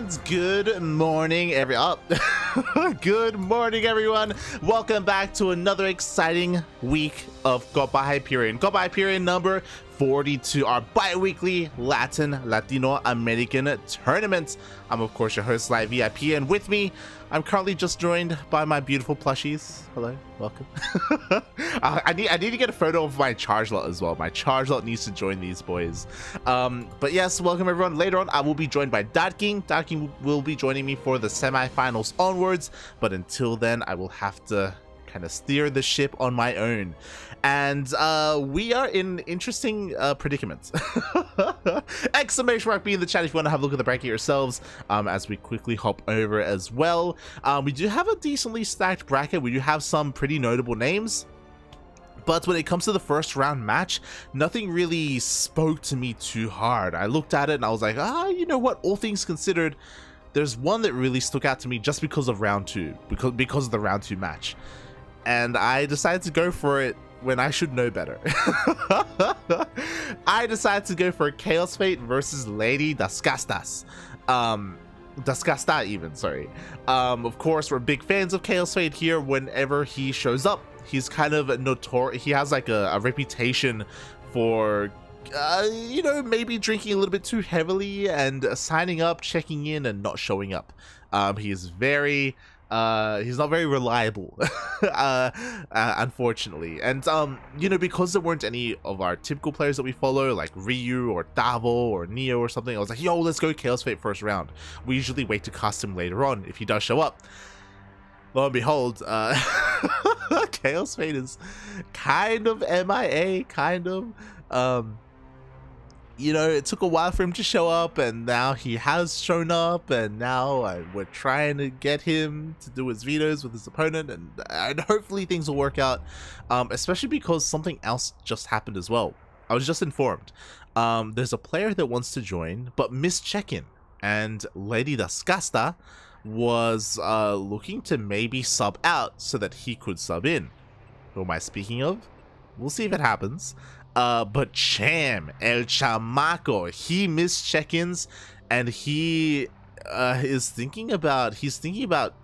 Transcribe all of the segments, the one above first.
And good morning, good morning, everyone. Welcome back to another exciting week of Copa Hyperion. Copa Hyperion number 42, our bi-weekly Latino American tournament. I'm of course your host, ZvT, and with me, I'm currently just joined by my beautiful plushies. Hello, welcome. I need to get a photo of my charge lot as well. My charge lot needs to join these boys. But yes, welcome everyone. Later on, I will be joined by Ducklings. Ducklings will be joining me for the semifinals onwards. But until then, I will have to kind of steer the ship on my own. And we are in interesting predicaments. Exclamation mark be in the chat if you want to have a look at the bracket yourselves, as we quickly hop over as well. We do have a decently stacked bracket. We do have some pretty notable names, but when it comes to the first round match, nothing really spoke to me too hard. I looked at it and I was like, you know what, all things considered, there's one that really stuck out to me just because of round two, because of the round two match, and I decided to go for it when I should know better. I decided to go for Chaos Fate versus Lady Dascastas. Dascasta even, sorry. Of course, we're big fans of Chaos Fate here. Whenever he shows up, he's kind of notorious. He has like a reputation for you know, maybe drinking a little bit too heavily and signing up, checking in, and not showing up. He is very he's not very reliable, unfortunately. And you know, because there weren't any of our typical players that we follow, like Ryu or Davo or Neo or something, I was like, yo, let's go Chaos Fate first round. We usually wait to cast him later on if he does show up. Lo and behold, Chaos Fate is kind of MIA, kind of. You know, it took a while for him to show up, and now he has shown up, and now we're trying to get him to do his vetoes with his opponent, and hopefully things will work out, especially because something else just happened as well. I was just informed. There's a player that wants to join, but missed check-in, and Lady Dascasta was looking to maybe sub out so that he could sub in. Who am I speaking of? We'll see if it happens. But Cham, El Chamaco, he missed check-ins, and he is thinking about,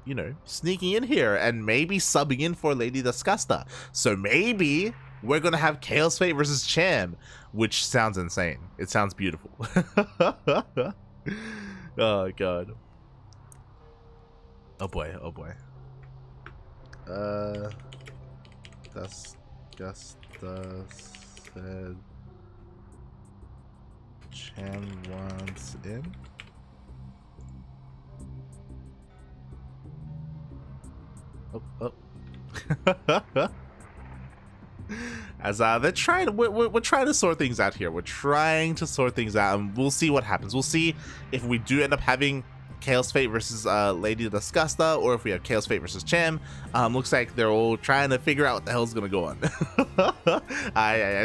you know, sneaking in here and maybe subbing in for Lady Dascasta. So maybe we're gonna have Chaos Fate versus Cham, which sounds insane. It sounds beautiful. Oh god. Oh boy, oh boy. Dascasta said Cham wants in. Oh. As they're trying, we're trying to sort things out here. We're trying to sort things out, and we'll see what happens. We'll see if we do end up having Chaos Fate versus Lady Dascasta, or if we have Chaos Fate versus Cham. Looks like they're all trying to figure out what the hell's gonna go on.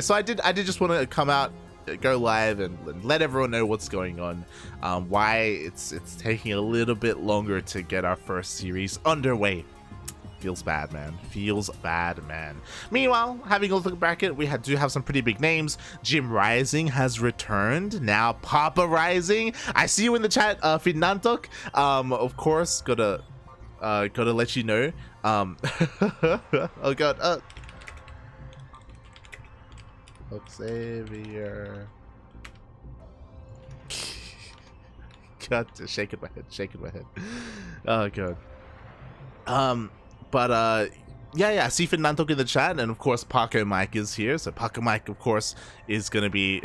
So I did just want to come out, go live, and let everyone know what's going on. Why it's taking a little bit longer to get our first series underway. Feels bad, man. Feels bad, man. Meanwhile, having a look at the bracket, we do have some pretty big names. Jim Rising has returned. Now Papa Rising. I see you in the chat, Finantok. Of course, gotta let you know. Oh god. Xavier. God, shaking my head. Oh god. But yeah, I see Finantok in the chat, and of course Paco Mike is here. So Paco Mike, of course, is gonna be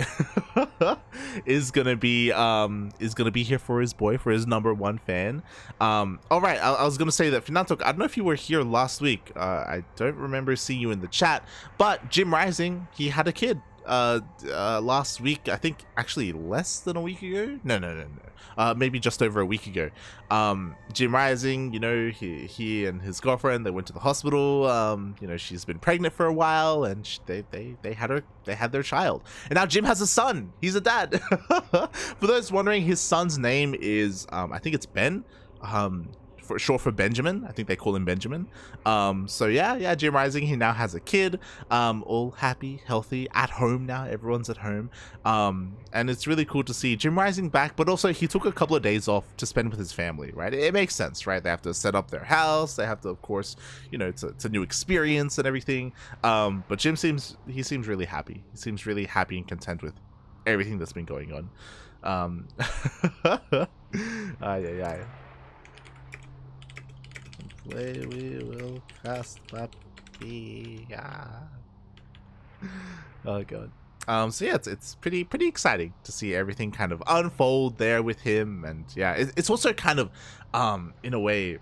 is gonna be here for his boy, for his #1 fan. All right, I was gonna say that Finantok, I don't know if you were here last week. I don't remember seeing you in the chat, but Jim Rising, he had a kid last week. I think actually less than a week ago. No. Maybe just over a week ago. Jim Rising, you know, he and his girlfriend, they went to the hospital. You know, she's been pregnant for a while, and they had their child, and now Jim has a son. He's a dad. For those wondering, his son's name is I think it's Ben. short for Benjamin. I think they call him Benjamin. So yeah, Jim Rising, he now has a kid, all happy, healthy, at home now. Everyone's at home. And it's really cool to see Jim Rising back, but also he took a couple of days off to spend with his family, right? It makes sense, right? They have to set up their house. They have to, of course, you know, it's a new experience and everything. But Jim seems really happy. He seems really happy and content with everything that's been going on. Ay. Play, we will cast puppy. Oh god. So yeah, it's pretty exciting to see everything kind of unfold there with him, and yeah, it's also kind of in a way,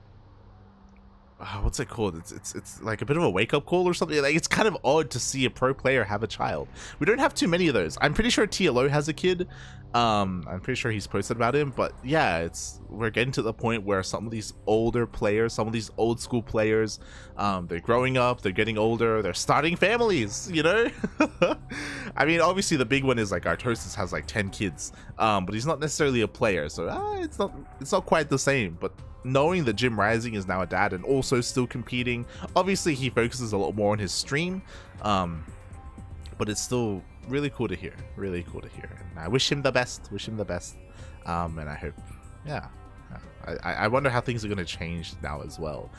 what's it called? It's like a bit of a wake-up call or something. Like, it's kind of odd to see a pro player have a child. We don't have too many of those. I'm pretty sure TLO has a kid. I'm pretty sure he's posted about him, but yeah, we're getting to the point where some of these older players, some of these old school players, they're growing up, they're getting older, they're starting families, you know? I mean, obviously the big one is like Artosis has like 10 kids, but he's not necessarily a player, so it's not quite the same. But knowing that Jim Rising is now a dad and also still competing, obviously he focuses a lot more on his stream, but it's still really cool to hear, and I wish him the best, and I hope, yeah, I wonder how things are going to change now as well,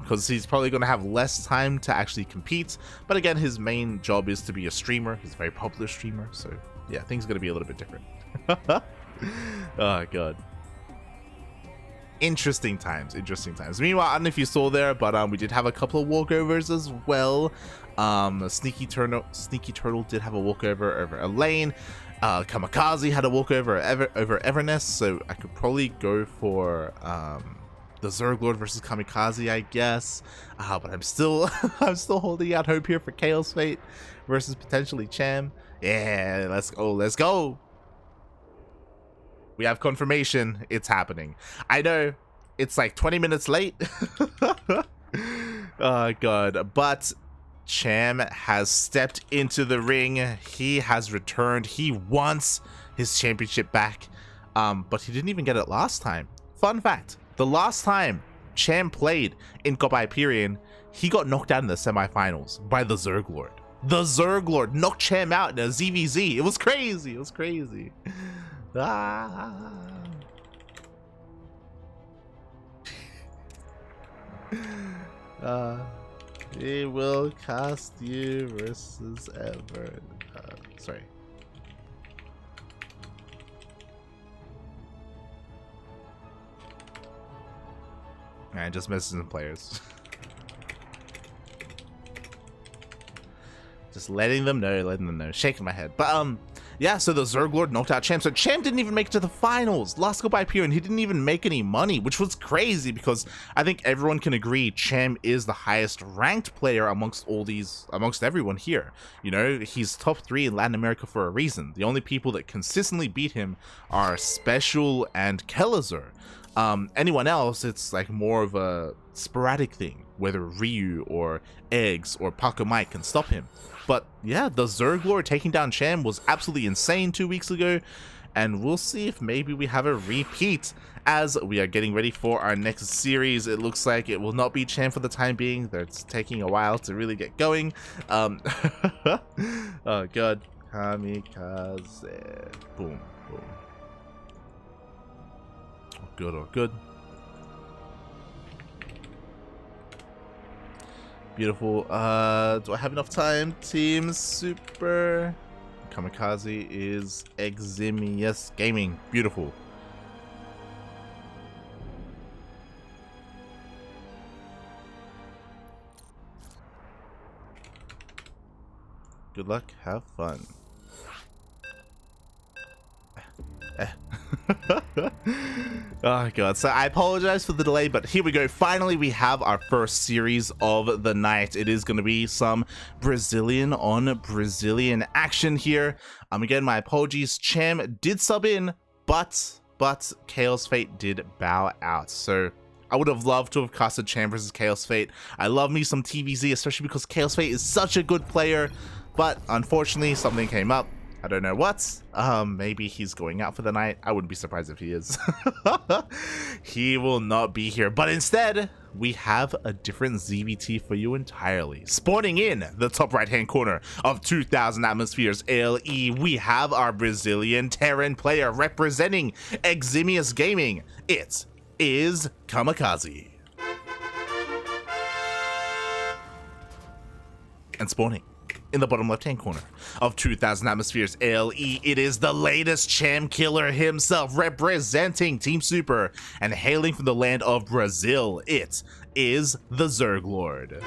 because he's probably going to have less time to actually compete, but again, his main job is to be a streamer. He's a very popular streamer, so yeah, things are going to be a little bit different. Oh god. Interesting times. Meanwhile, I don't know if you saw there, but we did have a couple of walkovers as well. Sneaky Turtle did have a walkover over Elaine. Kamikaze had a walkover over Everness, so I could probably go for TheZergLord versus Kamikaze, I guess. But I'm still holding out hope here for Chaos Fate versus potentially Cham. Yeah, let's go. We have confirmation. It's happening. I know it's like 20 minutes late. Oh god, but Cham has stepped into the ring. He has returned. He wants his championship back, but he didn't even get it last time. Fun fact, the last time Cham played in Copa Hyperion, he got knocked out in the semifinals by TheZergLord. TheZergLord knocked Cham out in a ZvZ. It was crazy. He will cast you versus ever. Sorry. I just missed some players. Just letting them know, shaking my head. But yeah, so TheZergLord knocked out Cham. So Cham didn't even make it to the finals. Last Copa Hyperion, he didn't even make any money, which was crazy because I think everyone can agree Cham is the highest ranked player amongst everyone here. You know, he's top 3 in Latin America for a reason. The only people that consistently beat him are Special and Kelazur. Anyone else, it's like more of a sporadic thing, whether Ryu or Eggs or Paco Mike can stop him. But yeah, TheZergLord taking down Cham was absolutely insane 2 weeks ago, and we'll see if maybe we have a repeat as we are getting ready for our next series. It looks like it will not be Cham for the time being. It's taking a while to really get going. Oh god, Kamikaze, boom. Oh good. Beautiful. Do I have enough time? Team Super. Kamikaze is Eximius Gaming. Beautiful. Good luck. Have fun. Oh god, so I apologize for the delay, but here we go. Finally, we have our first series of the night. It is going to be some Brazilian on Brazilian action here. Again, my apologies. Cham did sub in, but Chaos Fate did bow out. So I would have loved to have casted Cham versus Chaos Fate. I love me some TVZ, especially because Chaos Fate is such a good player, but unfortunately something came up. I don't know what. Maybe he's going out for the night. I wouldn't be surprised if he is. He will not be here, but instead we have a different ZvT for you entirely. Spawning in the top right hand corner of 2000 atmospheres LE, we have our Brazilian Terran player representing Eximius Gaming. It is Kamikaze. And spawning in the bottom left hand corner of 2000 atmospheres LE, it is the latest champ killer himself, representing Team Super and hailing from the land of Brazil. It is TheZergLord.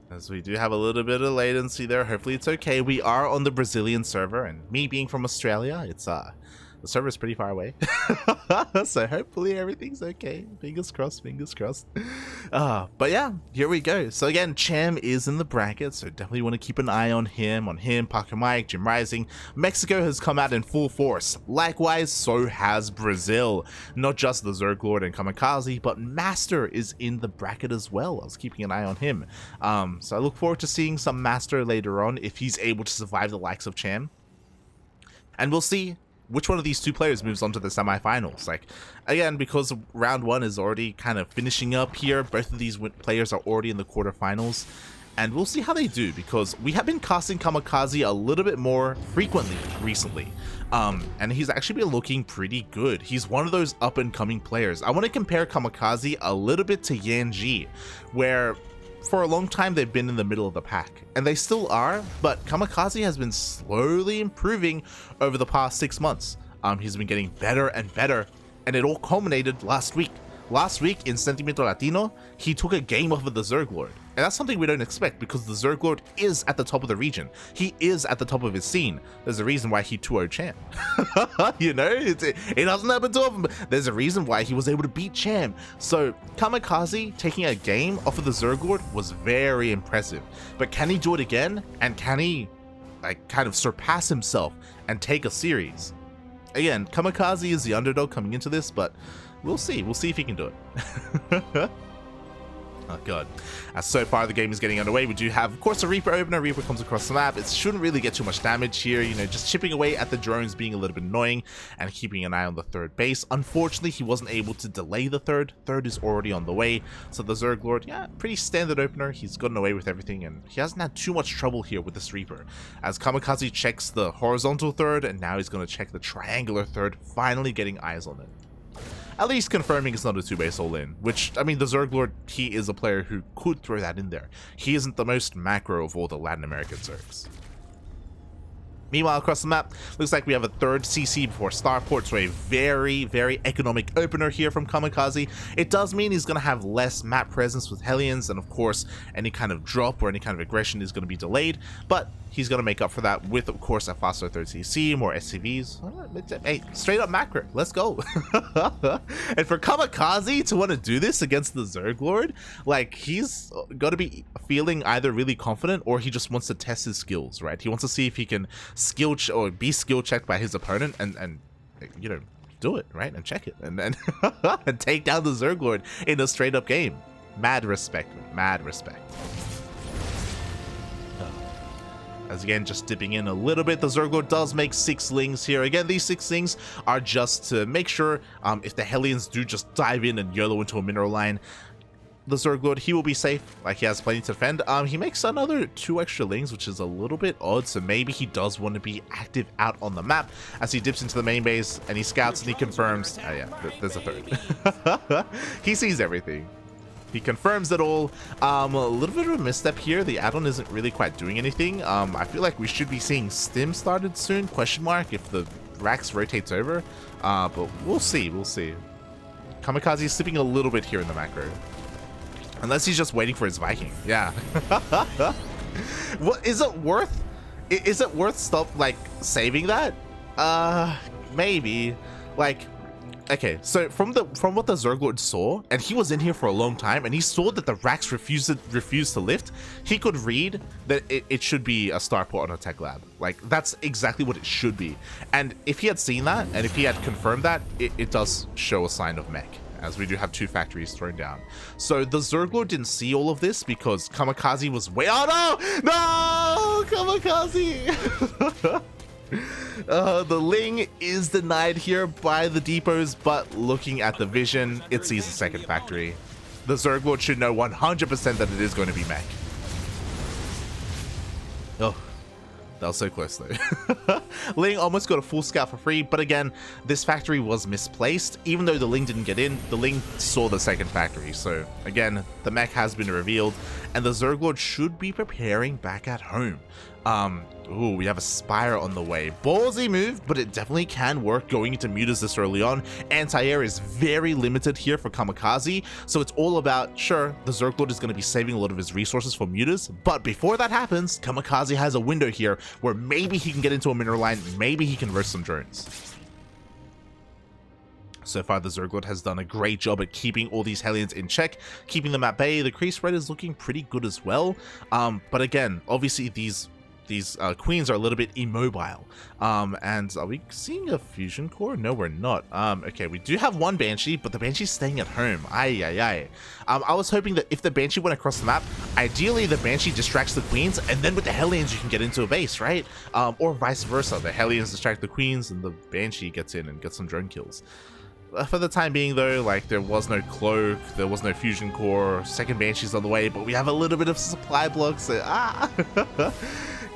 As we do have a little bit of latency there, hopefully it's okay. We are on the Brazilian server, and me being from Australia, it's the server is pretty far away. So hopefully everything's okay. Fingers crossed, fingers crossed. But yeah, here we go. So again, Cham is in the bracket, so definitely want to keep an eye on him, Parker Mike, Jim Rising. Mexico has come out in full force. Likewise, so has Brazil. Not just the ZergLord and Kamikaze, but Master is in the bracket as well. I was keeping an eye on him. So I look forward to seeing some Master later on if he's able to survive the likes of Cham. And we'll see which one of these two players moves on to the semifinals. Like, again, because round one is already kind of finishing up here, both of these players are already in the quarterfinals, and we'll see how they do, because we have been casting Kamikaze a little bit more frequently recently, and he's actually been looking pretty good. He's one of those up and coming players. I want to compare Kamikaze a little bit to Yanji, where for a long time they've been in the middle of the pack, and they still are, but Kamikaze has been slowly improving over the past 6 months. He's been getting better and better, and it all culminated last week. Last week in Sentimiento Latino, he took a game off of the ZergLord, and that's something we don't expect, because the ZergLord is at the top of the region. He is at the top of his scene. There's a reason why he 2-0 Cham. You know, it doesn't happen too often, but there's a reason why he was able to beat Cham. So Kamikaze taking a game off of the ZergLord was very impressive. But can he do it again? And can he like kind of surpass himself and take a series? Again, Kamikaze is the underdog coming into this, but we'll see. We'll see if he can do it. Oh god. So far the game is getting underway. We do have, of course, a Reaper opener. Reaper comes across the map. It shouldn't really get too much damage here, you know, just chipping away at the drones, being a little bit annoying, and keeping an eye on the third base. Unfortunately, he wasn't able to delay the third. Third is already on the way. So the ZergLord, yeah, pretty standard opener. He's gotten away with everything, and he hasn't had too much trouble here with this Reaper. As Kamikaze checks the horizontal third, and now he's going to check the triangular third, finally getting eyes on it. At least confirming it's not a 2-base all-in, which, I mean, the ZergLord, he is a player who could throw that in there. He isn't the most macro of all the Latin American Zergs. Meanwhile, across the map, looks like we have a third CC before Starport, so a very, very economic opener here from Kamikaze. It does mean he's going to have less map presence with Hellions, and of course, any kind of drop or any kind of aggression is going to be delayed, but he's going to make up for that with, of course, a faster third CC, more SCVs. Hey, straight up macro, let's go. And for Kamikaze to want to do this against the ZergLord, like, he's got to be feeling either really confident or he just wants to test his skills, right? He wants to see if he can be skill checked by his opponent and you know, do it, right? And check it and then and take down the ZergLord in a straight up game. Mad respect, mad respect. As again, just dipping in a little bit, the ZergLord does make 6 lings here. Again, these 6 lings are just to make sure if the Hellions do just dive in and YOLO into a mineral line, the ZergLord, he will be safe. Like, he has plenty to defend. He makes another 2 extra lings, which is a little bit odd, so maybe he does want to be active out on the map as he dips into the main base and he scouts and he confirms. Oh yeah, there's a third. He sees everything. He confirms it all. A little bit of a misstep here. The add-on isn't really quite doing anything. I feel like we should be seeing stim started soon, question mark, if the Rax rotates over. But we'll see, we'll see. Kamikaze is slipping a little bit here in the macro. Unless he's just waiting for his Viking. Yeah. What is it worth? Is it worth saving that? Maybe. Like, okay, so from what the ZergLord saw, and he was in here for a long time, and he saw that the Rax refused to lift, he could read that it should be a starport on a tech lab. Like, that's exactly what it should be. And if he had seen that, and if he had confirmed that, it does show a sign of mech. as we do have 2 factories thrown down. So the ZergLord didn't see all of this because Kamikaze was way— oh no! No! Kamikaze! The Ling is denied here by the depots, but looking at the vision, it sees the second factory. The ZergLord should know 100% that it is going to be mech. Oh, that was so close though. Ling almost got a full scout for free, but again, this factory was misplaced. Even though the Ling didn't get in, the Ling saw the second factory. So again, the mech has been revealed, and the ZergLord should be preparing back at home. Ooh, we have a Spire on the way. Ballsy move, but it definitely can work going into mutas this early on. Anti-air is very limited here for Kamikaze, so it's all about, sure, the ZergLord is going to be saving a lot of his resources for mutas, but before that happens, Kamikaze has a window here where maybe he can get into a mineral line, maybe he can roast some drones. So far, the ZergLord has done a great job at keeping all these Hellions in check, keeping them at bay. The crease spread is looking pretty good as well. But again, obviously these queens are a little bit immobile. And are we seeing a fusion core? No, we're not. Okay, we do have one Banshee, but the Banshee's staying at home. I was hoping that if the Banshee went across the map, ideally the Banshee distracts the queens, and then with the Hellions you can get into a base, right? Or vice versa. The Hellions distract the queens, and the Banshee gets in and gets some drone kills. For the time being though, like, there was no cloak, there was no fusion core, second Banshee's on the way, but we have a little bit of supply blocks, so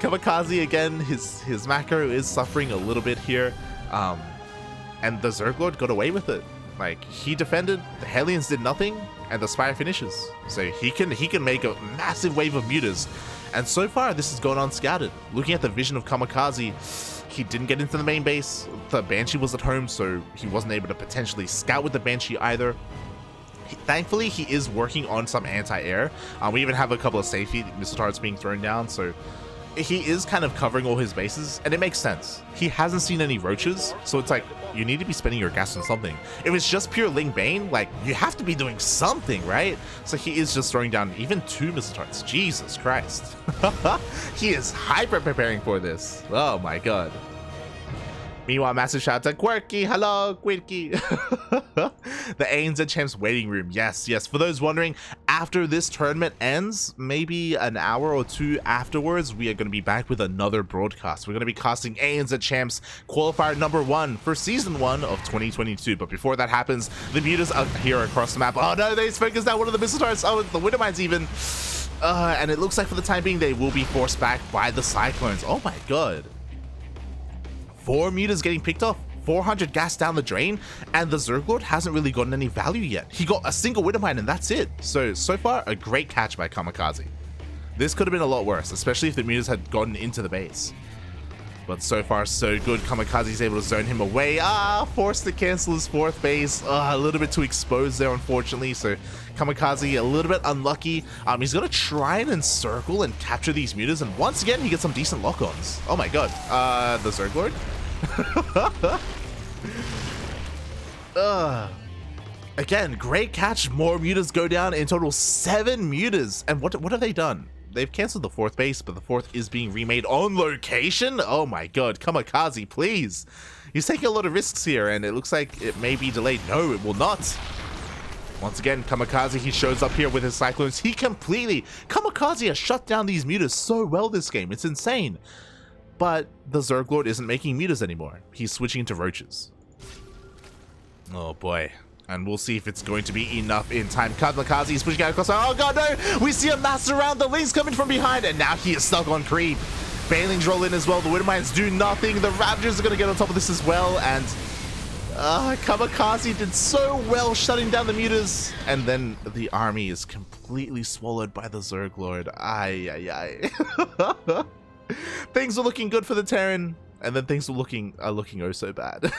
Kamikaze again, his macro is suffering a little bit here, and the ZergLord got away with it. Like, he defended, the Hellions did nothing, and the Spire finishes. So he can make a massive wave of mutas, and so far this has gone unscouted. Looking at the vision of Kamikaze, he didn't get into the main base. The Banshee was at home, so he wasn't able to potentially scout with the Banshee either. Thankfully, he is working on some anti-air. We even have a couple of safety missile turrets being thrown down, so he is kind of covering all his bases, and it makes sense. He hasn't seen any roaches, so it's like, you need to be spending your gas on something. If it's just pure Ling Bane, like, you have to be doing something, right? So he is just throwing down even 2 missile turrets. Jesus Christ. He is hyper preparing for this. Oh my god. Meanwhile, massive shout out to Quirky. Hello, Quirky. The ANZ Champs waiting room. Yes, yes. For those wondering, after this tournament ends, maybe an hour or 2 afterwards, we are going to be back with another broadcast. We're going to be casting ANZ Champs qualifier number 1 for season 1 of 2022. But before that happens, the mutas are here across the map. Oh no, they focused out one of the missile turrets. Oh, the Widow Mines even. And it looks like for the time being, they will be forced back by the Cyclones. Oh my god. 4 mutas getting picked off, 400 gas down the drain, and the ZergLord hasn't really gotten any value yet. He got a single Widow Mine and that's it. So far, a great catch by Kamikaze. This could have been a lot worse, especially if the mutas had gotten into the base. But so far, so good. Kamikaze's able to zone him away. Forced to cancel his 4th base. A little bit too exposed there, unfortunately. So Kamikaze a little bit unlucky. He's going to try and encircle and capture these mutas. And once again, he gets some decent lock-ons. Oh my god. The ZergLord? Again, great catch. More mutas go down. In total, 7 mutas. And what have they done? They've cancelled the 4th base, but the 4th is being remade on location. Oh my god, Kamikaze, please. He's taking a lot of risks here, and it looks like it may be delayed. No, it will not. Once again, Kamikaze, he shows up here with his Cyclones. Kamikaze has shut down these mutas so well this game. It's insane. But the ZergLord isn't making mutas anymore. He's switching to roaches. Oh boy. And we'll see if it's going to be enough in time. Kamikaze is pushing out across. Oh god, no! We see a mass around. The Ling's coming from behind, and now he is stuck on creep. Banelings roll in as well. The Widow Mines do nothing. The Ravagers are going to get on top of this as well. And Kamikaze did so well shutting down the mutas. And then the army is completely swallowed by the ZergLord. Things are looking good for the Terran, and then things are looking oh so bad.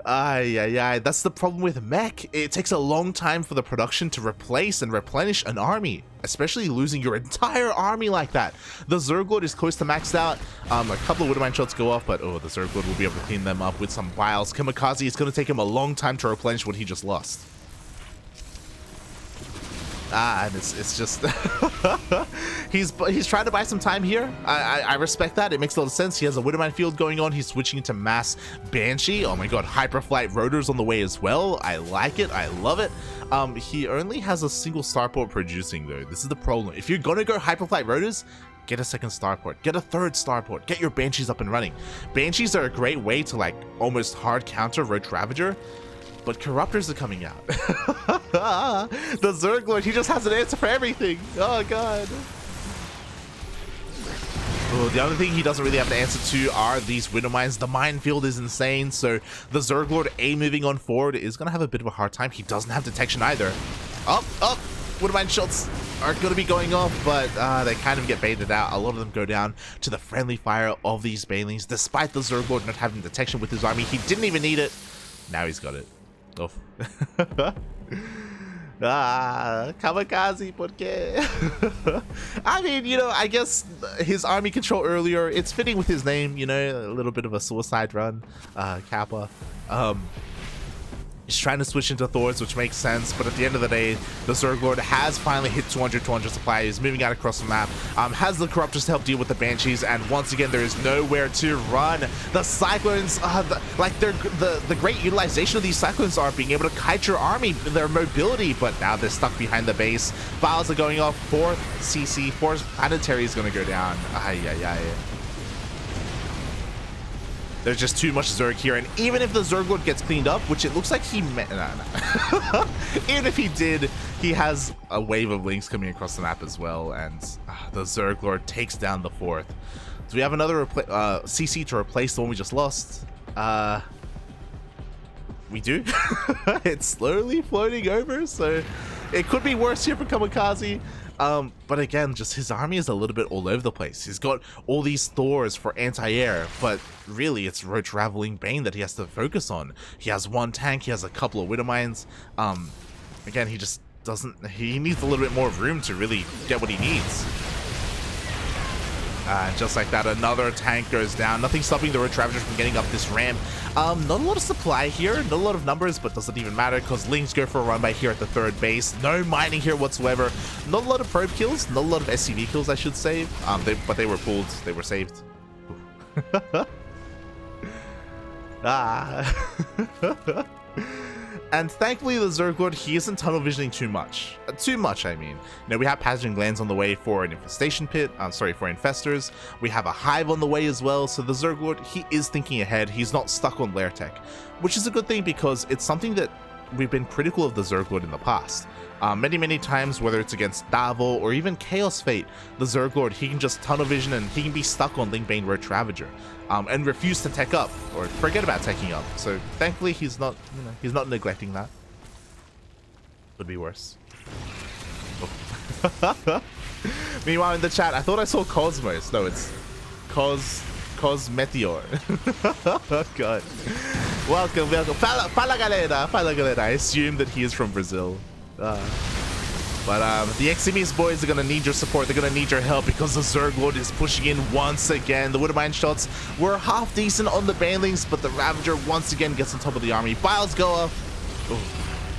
That's the problem with mech. It takes a long time for the production to replace and replenish an army, especially losing your entire army like that. The ZergLord is close to maxed out. A couple of Widow Mine shots go off, but the ZergLord will be able to clean them up with some vials. Kamikaze, it's going to take him a long time to replenish what he just lost. And it's just he's trying to buy some time here. I respect that. It makes a lot of sense. He has a Widowmine field going on. He's switching into mass Banshee. Oh my god, Hyperflight Rotors on the way as well. I like it. I love it. He only has a single starport producing though. This is the problem. If you're gonna go Hyperflight Rotors, get a second starport, get a third starport, get your Banshees up and running. Banshees are a great way to like almost hard counter Roach Ravager, but Corruptors are coming out. The ZergLord, he just has an answer for everything. Oh god. Oh, the other thing he doesn't really have an answer to are these Widow Mines. The minefield is insane, so the ZergLord moving on forward is going to have a bit of a hard time. He doesn't have detection either. Up. Widow Mine shots are going to be going off, but they kind of get baited out. A lot of them go down to the friendly fire of these Banelings, despite the ZergLord not having detection with his army. He didn't even need it. Now he's got it. Oh. Kamikaze, por qué? I mean, you know, I guess his army control earlier, it's fitting with his name, you know, a little bit of a suicide run, Kappa. He's trying to switch into Thors, which makes sense, but at the end of the day, the ZergLord has finally hit 200 supply. He's moving out across the map, has the Corruptors to help deal with the Banshees, and once again, there is nowhere to run. The Cyclones, the great utilization of these Cyclones are being able to kite your army, their mobility, but now they're stuck behind the base. Files are going off, 4th CC, 4th Planetary is going to go down. There's just too much Zerg here, and even if the ZergLord gets cleaned up, which it looks like he no. Even if he did, he has a wave of links coming across the map as well, and the ZergLord takes down the 4th. Do we have another CC to replace the one we just lost? We do. It's slowly floating over, so it could be worse here for Kamikaze. But again, just his army is a little bit all over the place. He's got all these Thors for anti-air, but really it's Roach Raveling Bane that he has to focus on. He has one tank, he has a couple of Widow Mines. Again, he just doesn't, he needs a little bit more room to really get what he needs. Just like that, another tank goes down. Nothing stopping the Roach Ravager from getting up this ramp. Not a lot of supply here, not a lot of numbers, but doesn't even matter because Lings go for a run by here at the 3rd base. No mining here whatsoever. Not a lot of probe kills, not a lot of SCV kills, I should say. But they were pulled, they were saved. And thankfully the ZergLord, he isn't tunnel visioning too much. I mean. You know, we have Pathogen Glands on the way for an infestation pit, for infestors. We have a hive on the way as well, so the ZergLord, he is thinking ahead. He's not stuck on lair tech, which is a good thing because it's something that we've been critical of the ZergLord in the past. Many times, whether it's against Davil or even Chaos Fate, the ZergLord, he can just tunnel vision and he can be stuck on Linkbane Roach Ravager and refuse to tech up or forget about teching up. So thankfully he's not, you know, he's not neglecting that. Would be worse. Oh. Meanwhile in the chat, I thought I saw Cosmos. No, it's Cosmeteor. Oh god. Welcome. Fala galera. I assume that he is from Brazil. But the Eximis boys are going to need your support. They're going to need your help because the ZergLord is pushing in once again. The Widowmine shots were half decent on the Banelings, but the Ravager once again gets on top of the army. Files go up. Ooh.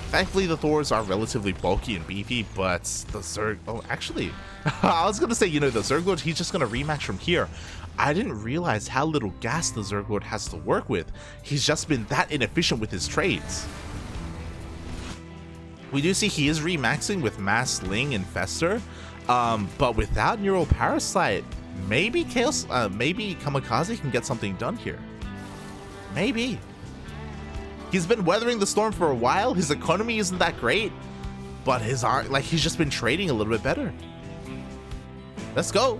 Thankfully, the Thors are relatively bulky and beefy, but the Zerg... Oh, actually, I was going to say, you know, the ZergLord, he's just going to rematch from here. I didn't realize how little gas the ZergLord has to work with. He's just been that inefficient with his trades. We do see he is remaxing with Mass Ling and Fester, but without Neural Parasite, maybe Chaos, maybe Kamikaze can get something done here. Maybe. He's been weathering the storm for a while. His economy isn't that great, but his art, like, he's just been trading a little bit better. Let's go.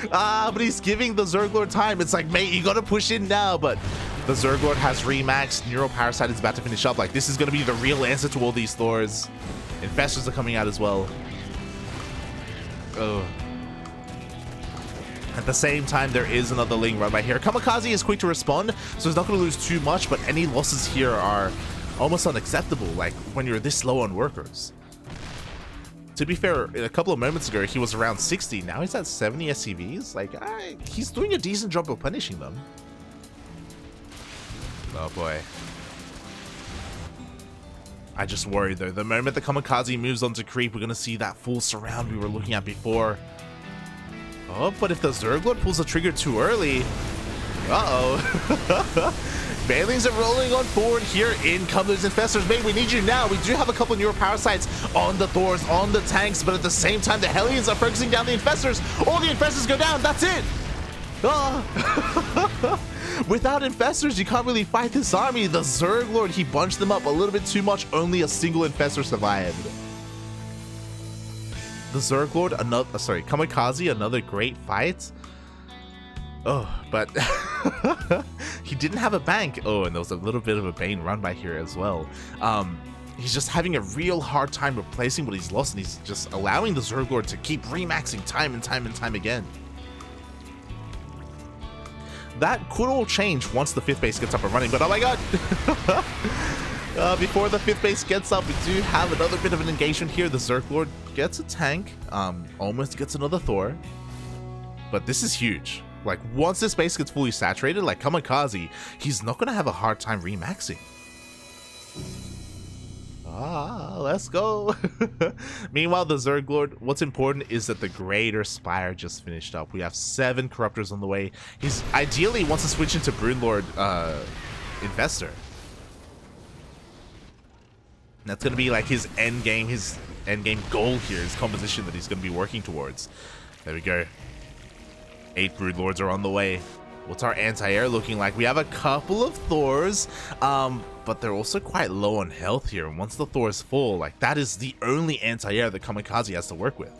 But he's giving the ZergLord time. It's like, mate, you gotta push in now, but the ZergLord has remaxed. Neural Parasite is about to finish up. Like, this is gonna be the real answer to all these Thors. Infestors are coming out as well. Oh. At the same time, there is another Ling run by here. Kamikaze is quick to respond, so he's not gonna lose too much, but any losses here are almost unacceptable, like when you're this low on workers. To be fair, a couple of moments ago, he was around 60. Now he's at 70 SCVs. Like, he's doing a decent job of punishing them. Oh boy. I just worry though. The moment the Kamikaze moves on to creep, we're going to see that full surround we were looking at before. Oh, but if the ZergLord pulls the trigger too early... Uh-oh. Banelings are rolling on forward here. In come those infestors. Mate, we need you now. We do have a couple newer power sites on the Thors, on the tanks, but at the same time, the Hellions are focusing down the infestors. All the infestors go down. That's it. Without infestors, you can't really fight this army. The ZergLord, he bunched them up a little bit too much. Only a single infestor survived. The ZergLord, another, sorry, Kamikaze, another great fight. Oh, but he didn't have a bank. Oh, and there was a little bit of a Bane run by here as well. He's just having a real hard time replacing what he's lost, and he's just allowing the ZergLord to keep remaxing time and time and time again. That could all change once the 5th base gets up and running, but oh my god! Before the 5th base gets up, we do have another bit of an engagement here. The ZergLord gets a tank, almost gets another Thor, but this is huge. Like, once this base gets fully saturated, like Kamikaze, he's not going to have a hard time remaxing. Let's go. Meanwhile, the ZergLord, what's important is that the Greater Spire just finished up. We have 7 Corruptors on the way. He's ideally wants to switch into Broodlord Investor. And that's going to be like his end game goal here, his composition that he's going to be working towards. There we go. 8 Broodlords are on the way. What's our anti-air looking like? We have a couple of Thors, but they're also quite low on health here. And once the Thor is full, like, that is the only anti-air that Kamikaze has to work with.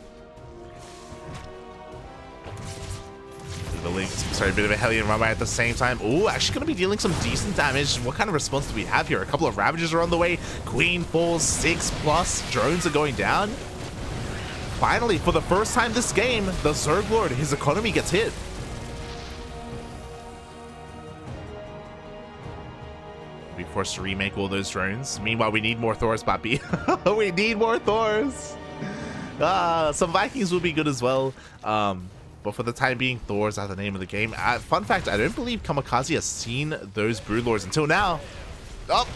Sorry, a bit of a Hellion run by at the same time. Ooh, actually going to be dealing some decent damage. What kind of response do we have here? A couple of Ravagers are on the way. Queen falls, 6+. Drones are going down. Finally, for the first time this game, the ZergLord, his economy gets hit. Be forced to remake all those drones. Meanwhile, we need more Thors, Papi. We need more Thors. Some Vikings would be good as well. But for the time being, Thors are the name of the game. Fun fact, I don't believe Kamikaze has seen those Broodlords until now. Oh!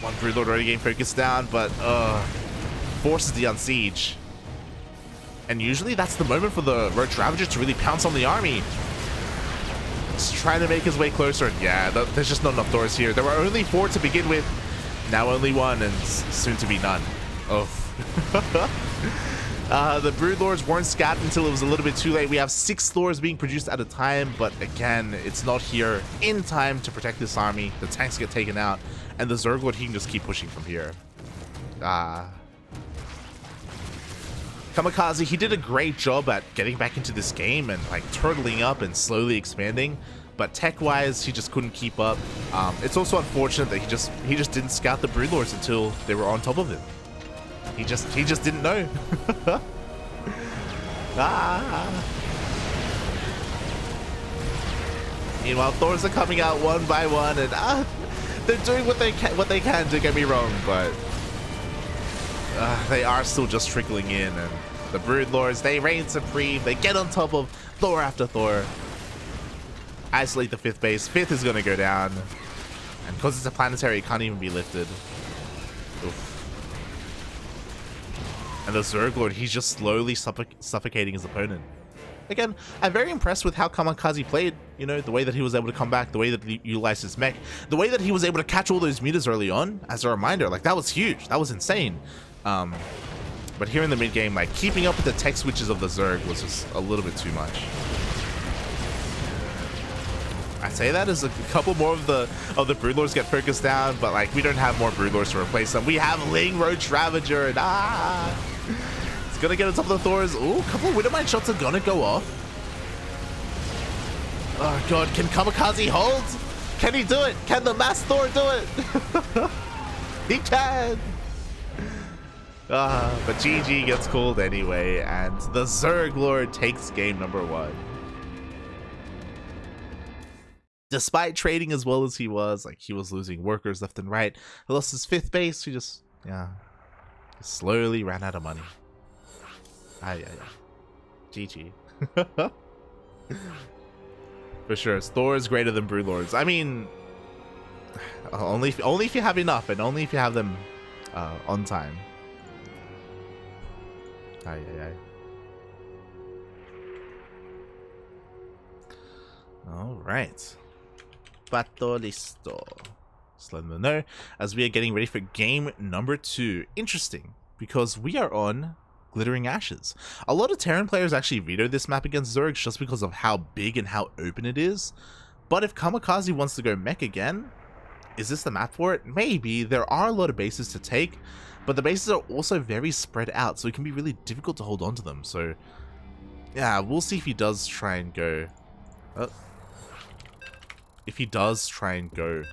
One Broodlord already getting focused down, but forces the unsiege. And usually that's the moment for the Roach Ravager to really pounce on the army. Just trying to make his way closer. And yeah, there's just not enough Thors here. There were only 4 to begin with. Now only 1, and soon to be none. Oh. The Broodlords weren't scattered until it was a little bit too late. We have 6 Thors being produced at a time, but again, it's not here in time to protect this army. The tanks get taken out, and the ZergLord, he can just keep pushing from here. Kamikaze, he did a great job at getting back into this game and like turtling up and slowly expanding, but tech-wise, he just couldn't keep up. It's also unfortunate that he just didn't scout the Broodlords until they were on top of him. He just didn't know. Meanwhile, Thors are coming out one by one, and they're doing what they can. Don't get me wrong, but they are still just trickling in, and the Broodlords, they reign supreme. They get on top of Thor after Thor. Isolate the 5th base. 5th is going to go down, and because it's a planetary, it can't even be lifted. Oof. And the ZergLord, he's just slowly suffocating his opponent. Again, I'm very impressed with how Kamikaze played, you know, the way that he was able to come back, the way that he utilized his mech, the way that he was able to catch all those meters early on. As a reminder, like, that was huge. That was insane. But here in the mid game, like, keeping up with the tech switches of the Zerg was just a little bit too much. I say that as a couple more of the Broodlords get focused down, but like, we don't have more Broodlords to replace them. We have Ling, Roach Ravager, and it's gonna get on top of the Thors. Ooh, a couple of Widowmine shots are gonna go off. Oh god, can Kamikaze hold? Can he do it? Can the Mass Thor do it? He can! But GG gets called anyway, and the ZergLord takes game number 1. Despite trading as well as he was, like, he was losing workers left and right. He lost his 5th base. He just, slowly ran out of money. GG. For sure, Thor is greater than Broodlords. I mean, only if you have enough, and only if you have them on time. Ay, ay, ay. All right. Pato listo. Just letting them know as we are getting ready for game number 2. Interesting, because we are on Glittering Ashes. A lot of Terran players actually vetoed this map against Zerg just because of how big and how open it is. But if Kamikaze wants to go mech again, is this the map for it? Maybe. There are a lot of bases to take, but the bases are also very spread out, so it can be really difficult to hold on to them. So yeah, we'll see if he does try and go... if he does try and go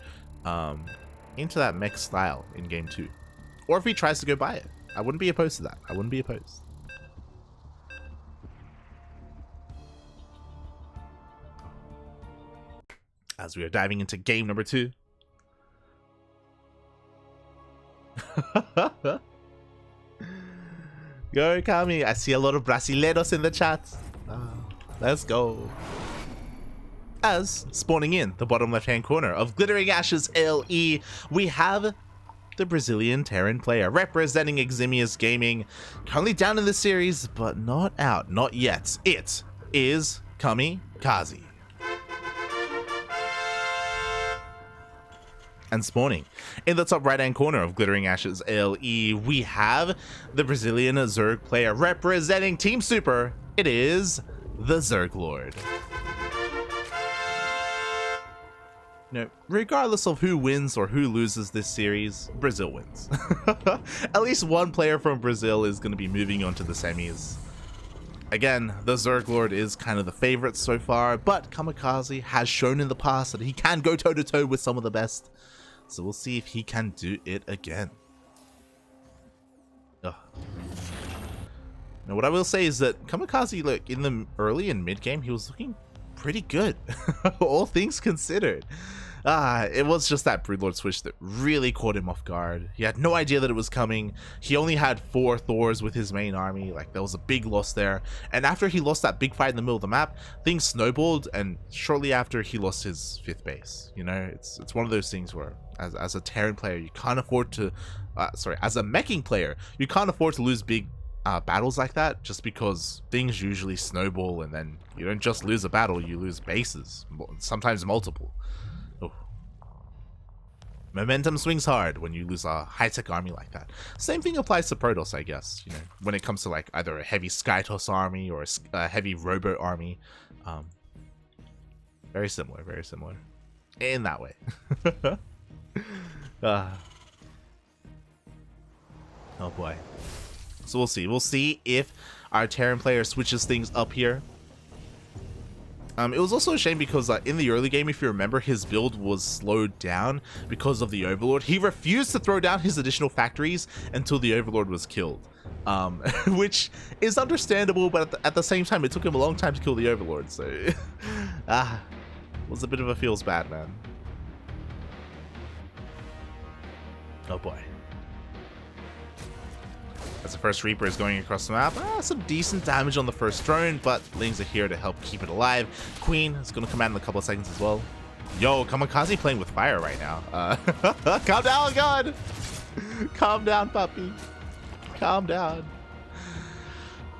into that mech style in game 2. Or if he tries to go by it. I wouldn't be opposed to that. I wouldn't be opposed. As we are diving into game number 2. Go, Kami. I see a lot of brasileiros in the chat. Let's go. As spawning in the bottom left-hand corner of Glittering Ashes LE, we have the Brazilian Terran player representing Eximius Gaming, currently down in the series, but not out, not yet. It is Kamikaze. And spawning in the top right-hand corner of Glittering Ashes LE, we have the Brazilian Zerg player representing Team Super. It is TheZergLord. Regardless of who wins or who loses this series, Brazil wins. At least one player from Brazil is going to be moving on to the semis. Again, TheZergLord is kind of the favorite so far, but Kamikaze has shown in the past that he can go toe-to-toe with some of the best. So we'll see if he can do it again. Ugh. Now, what I will say is that Kamikaze, look, in the early and mid-game, he was looking pretty good, all things considered. It was just that Broodlord switch that really caught him off guard. He had no idea that it was coming. He only had 4 Thors with his main army. Like, there was a big loss there. And after he lost that big fight in the middle of the map, things snowballed, and shortly after he lost his 5th base. You know, it's one of those things where as a Terran player, you can't afford to as a meching player, you can't afford to lose big battles like that, just because things usually snowball, and then you don't just lose a battle, you lose bases, sometimes multiple. Oh. Momentum swings hard when you lose a high-tech army like that. Same thing applies to Protoss, I guess, you know, when it comes to like either a heavy Skytoss army or a heavy Robo army. Very similar in that way. Oh boy. So we'll see if our Terran player switches things up here. It was also a shame because in the early game, if you remember, his build was slowed down because of the Overlord. He refused to throw down his additional factories until the Overlord was killed, which is understandable, but at the same time, it took him a long time to kill the Overlord. So, it was a bit of a feels bad, man. Oh boy. As the first Reaper is going across the map, some decent damage on the first drone, but Lings are here to help keep it alive. Queen is going to come out in a couple of seconds as well. Yo, Kamikaze playing with fire right now. Calm down, God! Calm down, puppy. Calm down.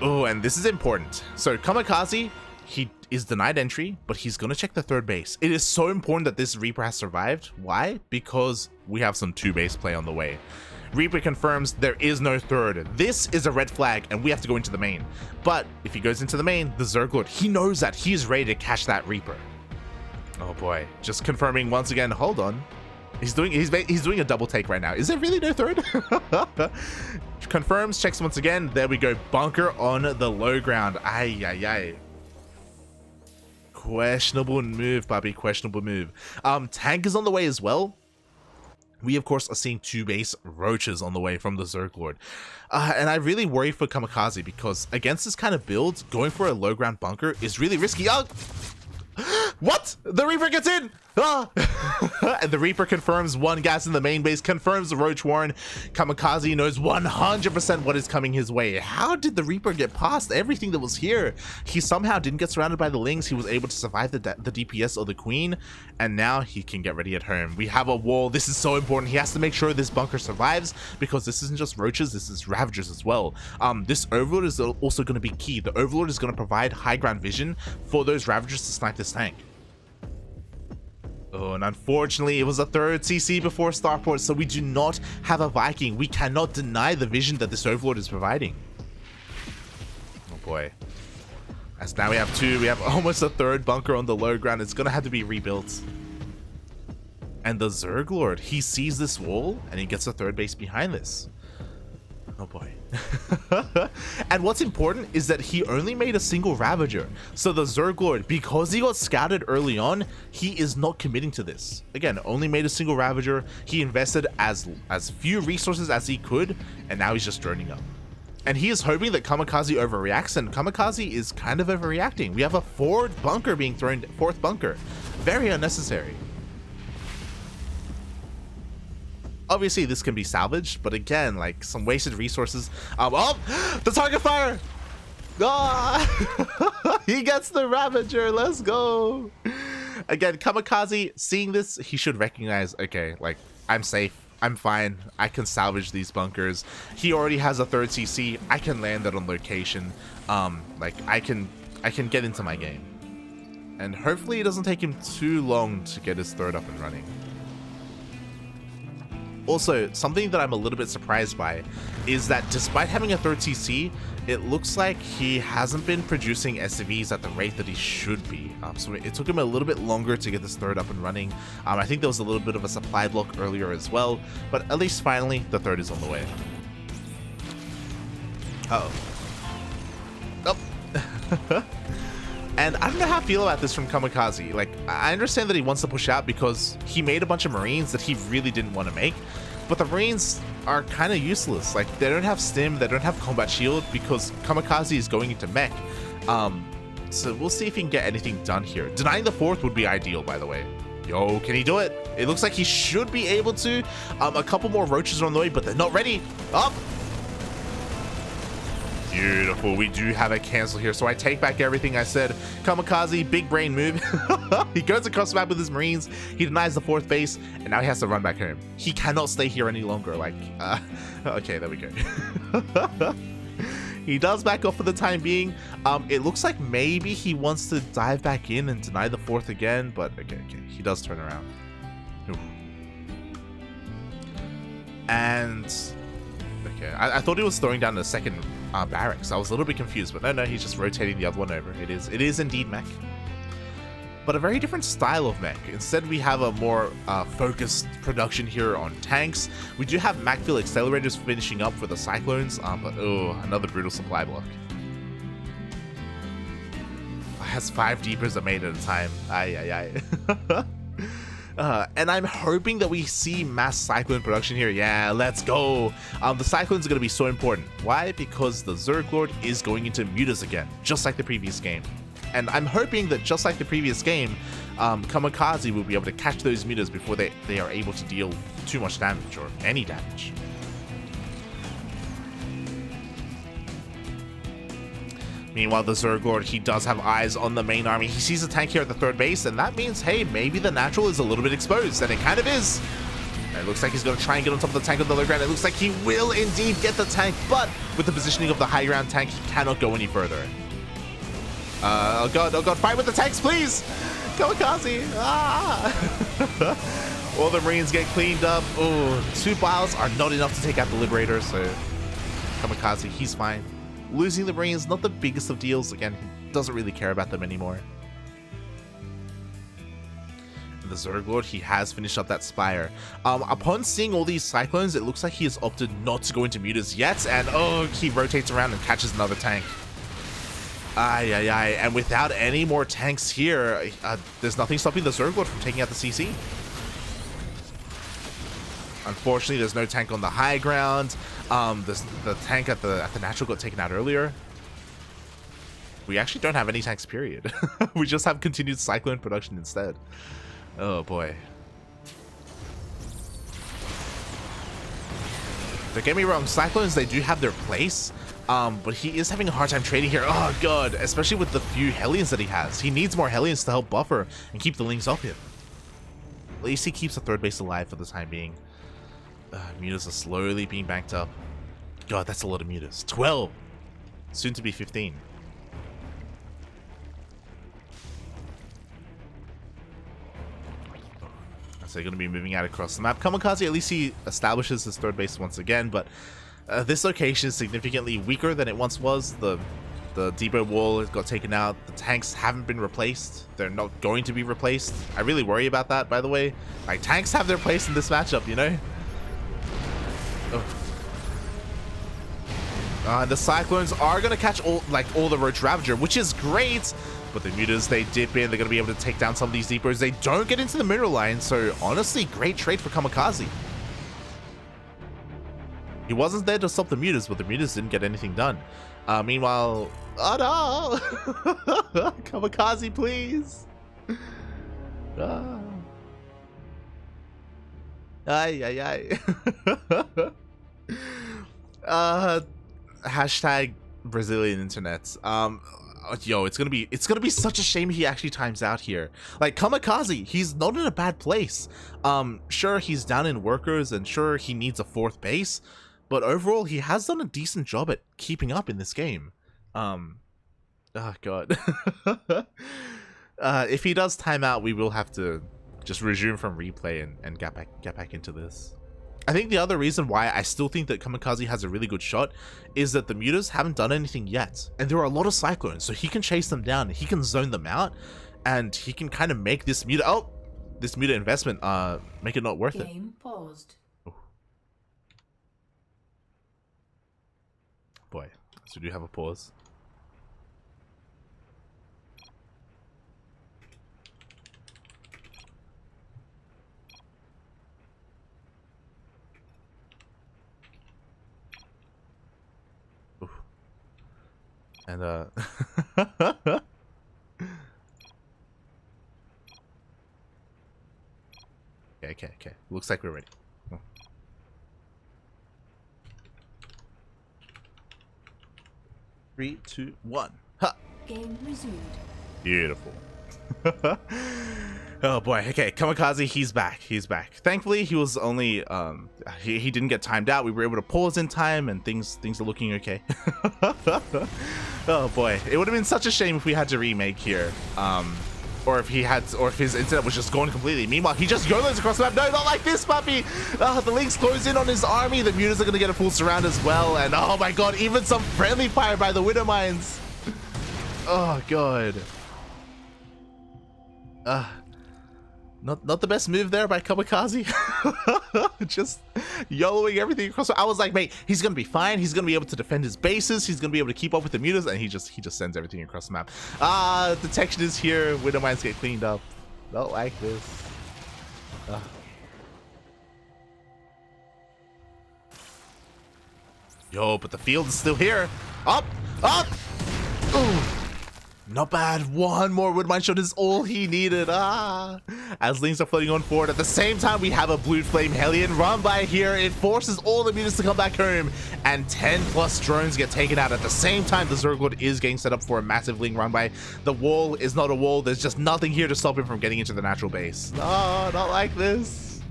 Oh, and this is important. So Kamikaze, he is denied entry, but he's going to check the 3rd base. It is so important that this Reaper has survived. Why? Because we have some 2-base play on the way. Reaper confirms there is no 3rd. This is a red flag, and we have to go into the main. But if he goes into the main, the ZergLord, he knows that he is ready to catch that Reaper. Oh boy, just confirming once again. Hold on, he's doing a double take right now. Is there really no 3rd? Confirms, checks once again. There we go. Bunker on the low ground. Ay ay ay. Questionable move, puppy. Questionable move. Tank is on the way as well. We, of course, are seeing 2-base roaches on the way from the ZergLord. And I really worry for Kamikaze because against this kind of build, going for a low ground bunker is really risky. Oh! What? The Reaper gets in! Ah! And the Reaper confirms one gas in the main base, confirms the Roach Warren. Kamikaze knows 100% what is coming his way. How did the Reaper get past everything that was here? He somehow didn't get surrounded by the Lings. He was able to survive the DPS of the Queen, and now he can get ready at home. We have a wall. This is so important. He has to make sure this bunker survives, because this isn't just Roaches, this is Ravagers as well. This Overlord is also going to be key. The Overlord is going to provide high ground vision for those Ravagers to snipe this tank. Oh, and unfortunately, it was a third CC before Starport, so we do not have a Viking. We cannot deny the vision that this Overlord is providing. Oh boy. As now we have two, we have almost a third bunker on the low ground. It's gonna have to be rebuilt. And the ZergLord, he sees this wall, and he gets a third base behind this. Oh boy. And what's important is that he only made a single Ravager. So the ZergLord, because he got scouted early on, he is not committing to this. Again, only made a single Ravager. He invested as few resources as he could, and now he's just droning up. And he is hoping that Kamikaze overreacts, and Kamikaze is kind of overreacting. We have a fourth bunker being thrown, fourth bunker. Very unnecessary. Obviously, this can be salvaged, but again, like some wasted resources. Oh, the target fire! Ah! He gets the Ravager. Let's go. Again, Kamikaze, seeing this, he should recognize, okay, like, I'm safe. I'm fine. I can salvage these bunkers. He already has a third CC. I can land that on location. Like, I can get into my game. And hopefully it doesn't take him too long to get his third up and running. Also, something that I'm a little bit surprised by is that despite having a third CC, it looks like he hasn't been producing SCVs at the rate that he should be. So it took him a little bit longer to get this third up and running. I think there was a little bit of a supply block earlier as well, but at least finally the third is on the way. Uh-oh. Oh. And I don't know how I feel about this from Kamikaze. Like, I understand that he wants to push out because he made a bunch of Marines that he really didn't want to make, but the Marines are kind of useless. Like, they don't have stim, they don't have combat shield because Kamikaze is going into mech. So we'll see if he can get anything done here. Denying the fourth would be ideal, by the way. Yo, can he do it? It looks like he should be able to. A couple more Roaches are on the way, but they're not ready. Up. Beautiful. We do have a cancel here, so I take back everything I said. Kamikaze, big brain move. He goes across the map with his Marines. He denies the fourth base, and now he has to run back home. He cannot stay here any longer. Like, okay, there we go. He does back off for the time being. It looks like maybe he wants to dive back in and deny the fourth again, but okay, he does turn around. Oof. And okay, I thought he was throwing down the second barracks. I was a little bit confused, but no, he's just rotating the other one over. It is indeed mech, but a very different style of mech. Instead, we have a more focused production here on tanks. We do have Macville accelerators finishing up for the Cyclones, but oh, another brutal supply block. Has 5 deepers that made at a time. Aye. And I'm hoping that we see mass Cyclone production here. Yeah, let's go. The Cyclones are going to be so important. Why? Because the ZergLord is going into mutas again, just like the previous game. And I'm hoping that just like the previous game, Kamikaze will be able to catch those mutas before they are able to deal too much damage or any damage. Meanwhile, the ZergLord, he does have eyes on the main army. He sees a tank here at the third base, and that means, hey, maybe the natural is a little bit exposed, and it kind of is. It looks like he's going to try and get on top of the tank on the low ground. It looks like he will indeed get the tank, but with the positioning of the high ground tank, he cannot go any further. Oh god, fight with the tanks, please! Kamikaze! Ah! All the Marines get cleaned up. Oh, 2 biles are not enough to take out the Liberator, so Kamikaze, he's fine. Losing the Marines, not the biggest of deals. Again, he doesn't really care about them anymore. And the ZergLord, he has finished up that Spire. Upon seeing all these Cyclones, it looks like he has opted not to go into mutas yet, and oh, he rotates around and catches another tank. Aye. And without any more tanks here, there's nothing stopping the ZergLord from taking out the CC. Unfortunately, there's no tank on the high ground. The tank at the natural got taken out earlier. We actually don't have any tanks, period. We just have continued Cyclone production instead. Oh boy. Don't get me wrong, Cyclones, they do have their place, but he is having a hard time trading here. Oh god, especially with the few Hellions that he has. He needs more Hellions to help buffer and keep the Lings off him. At least he keeps the third base alive for the time being. Mutas are slowly being banked up. God, that's a lot of mutas. 12! Soon to be 15. So they're going to be moving out across the map. Kamikaze, at least he establishes his third base once again, but this location is significantly weaker than it once was. The depot wall got taken out. The tanks haven't been replaced. They're not going to be replaced. I really worry about that, by the way. Like, tanks have their place in this matchup, you know? The Cyclones are going to catch all the Roach Ravager, which is great. But the mutas, they dip in. They're going to be able to take down some of these depots. They don't get into the mineral line, so honestly, great trade for Kamikaze. He wasn't there to stop the mutas, but the mutas didn't get anything done. Meanwhile, oh no! Kamikaze, please! Ay. Hashtag Brazilian internet. Yo, it's gonna be such a shame he actually times out here. Like, Kamikaze, he's not in a bad place. Sure, he's down in workers, and sure, he needs a fourth base, but overall, he has done a decent job at keeping up in this game. Oh god. If he does time out, we will have to just resume from replay and get back into this. I think the other reason why I still think that Kamikaze has a really good shot is that the mutas haven't done anything yet, and there are a lot of Cyclones, so he can chase them down, he can zone them out, and he can kind of make this muta investment make it not worth it. Game paused. Ooh. Boy, so we do have a pause. And okay. Looks like we're ready. Oh. 3, 2, 1. Ha! Game resumed. Beautiful. Oh boy. Okay, Kamikaze, he's back. Thankfully, he was only he didn't get timed out. We were able to pause in time, and things are looking okay. Oh boy, it would have been such a shame if we had to remake here, or if his internet was just gone completely. Meanwhile, he just YOLOs across the map. No, not like this, puppy. The Lynx close in on his army. The mutas are gonna get a full surround as well, and oh my god, even some friendly fire by the Widow Mines. Oh god. Not the best move there by Kamikaze. Just YOLOing everything across. I was like, mate, he's gonna be fine. He's gonna be able to defend his bases. He's gonna be able to keep up with the mutas, and he just sends everything across the map. Detection is here. Widow Mines get cleaned up. Not like this. Yo, but the field is still here. Up. Ooh. Not bad. One more Woodmine shot is all he needed. As Lings are floating on forward. At the same time, we have a Blue Flame Hellion run by here. It forces all the mutas to come back home, and 10 plus drones get taken out. At the same time, the ZergLord is getting set up for a massive Ling run by. The wall is not a wall. There's just nothing here to stop him from getting into the natural base. No, not like this.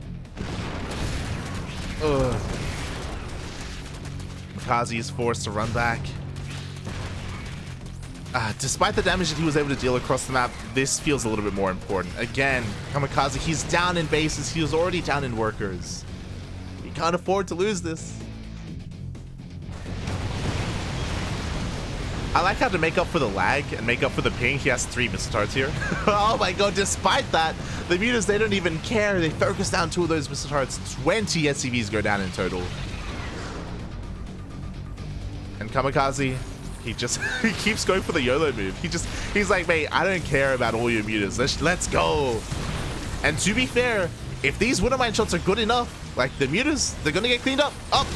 Kamikaze is forced to run back. Despite the damage that he was able to deal across the map, this feels a little bit more important. Again, Kamikaze, he's down in bases. He was already down in workers. He can't afford to lose this. I like how to make up for the lag and make up for the ping, he has 3 Mistards here. Oh my god, despite that, the mutas, they don't even care. They focus down 2 of those Mistards. 20 SCVs go down in total. And Kamikaze, he keeps going for the YOLO move. He's like, mate, I don't care about all your mutas. Let's go. And to be fair, if these Widow Mine shots are good enough, like the mutas, they're gonna get cleaned up. Up.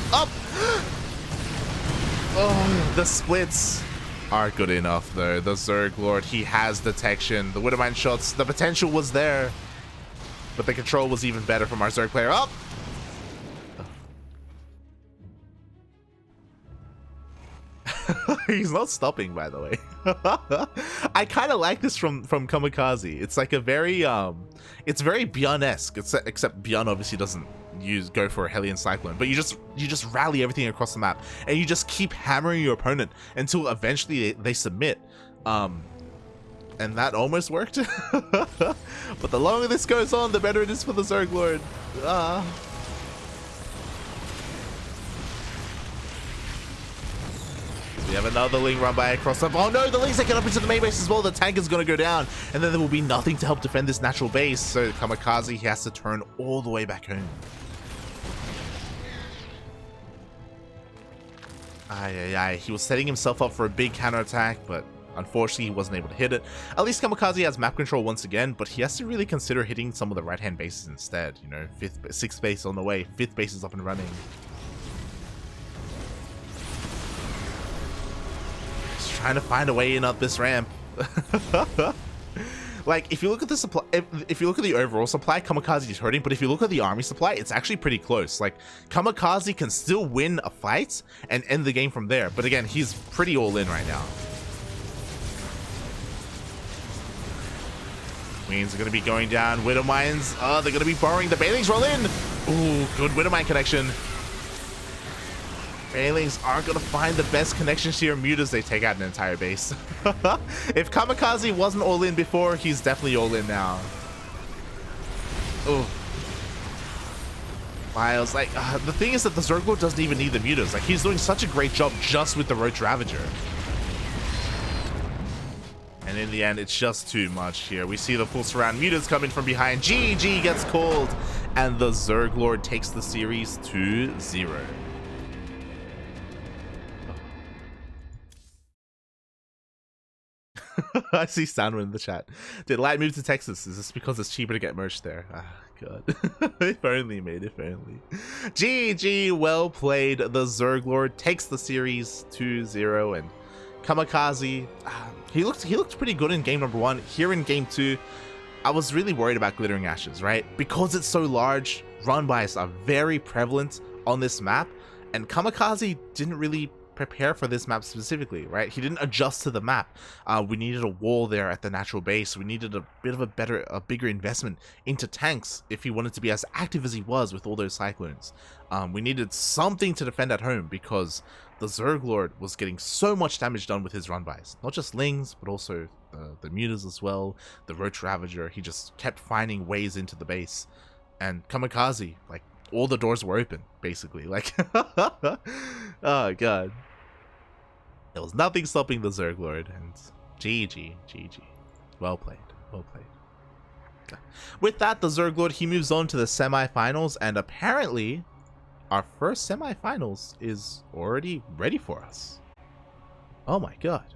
Oh, the splits are good enough though. The ZergLord, he has detection. The Widow Mine shots, the potential was there. But the control was even better from our Zerg player. Oh! He's not stopping, by the way. I kind of like this from Kamikaze. It's like a very it's very Bjorn-esque, except Bjorn obviously doesn't go for a Hellion Cyclone, but you just rally everything across the map and you just keep hammering your opponent until eventually they submit. And that almost worked. But the longer this goes on, the better it is for the ZergLord. We have another Ling run by across the... Oh no, the Ling's taken up into the main base as well. The tank is going to go down, and then there will be nothing to help defend this natural base. So Kamikaze, he has to turn all the way back home. He was setting himself up for a big counterattack, but unfortunately he wasn't able to hit it. At least Kamikaze has map control once again, but he has to really consider hitting some of the right-hand bases instead. You know, 6th base on the way, 5th base is up and running. Trying to find a way in up this ramp. Like, if you look at the supply, if you look at the overall supply, Kamikaze is hurting, but if you look at the army supply, it's actually pretty close. Like, Kamikaze can still win a fight and end the game from there, but again, he's pretty all in right now. Queens are going to be going down. Widow Mines, they're going to be borrowing. The Bailings roll in. Ooh, good Widow Mine connection. Bailings are going to find the best connections here. Mutas, they take out an entire base. If Kamikaze wasn't all in before, he's definitely all in now. Oh. Miles, like, the thing is that the ZergLord doesn't even need the Mutas. Like, he's doing such a great job just with the Roach Ravager. And in the end, it's just too much here. We see the full surround. Mutas coming from behind. GG gets called. And the ZergLord takes the series 2-0. I see Soundwind in the chat. Did Light move to Texas? Is this because it's cheaper to get merch there? Ah, God. If only, mate. If only. GG, well played. The ZergLord takes the series 2-0, and Kamikaze, he looked pretty good in game number 1. Here in game 2, I was really worried about Glittering Ashes, right? Because it's so large, run bys are very prevalent on this map, and Kamikaze didn't really prepare for this map specifically, right? He didn't adjust to the map. We needed a wall there at the natural base. We needed a bit of a bigger investment into tanks if he wanted to be as active as he was with all those cyclones. We needed something to defend at home because the ZergLord was getting so much damage done with his run-bys. Not just Lings, but also the Mutas as well, the Roach Ravager. He just kept finding ways into the base. And Kamikaze, like, all the doors were open, basically. Like, oh god. There was nothing stopping the ZergLord, and GG. Well played, well played. Okay. With that, the ZergLord, he moves on to the semifinals, and apparently, our first semifinals is already ready for us. Oh my god.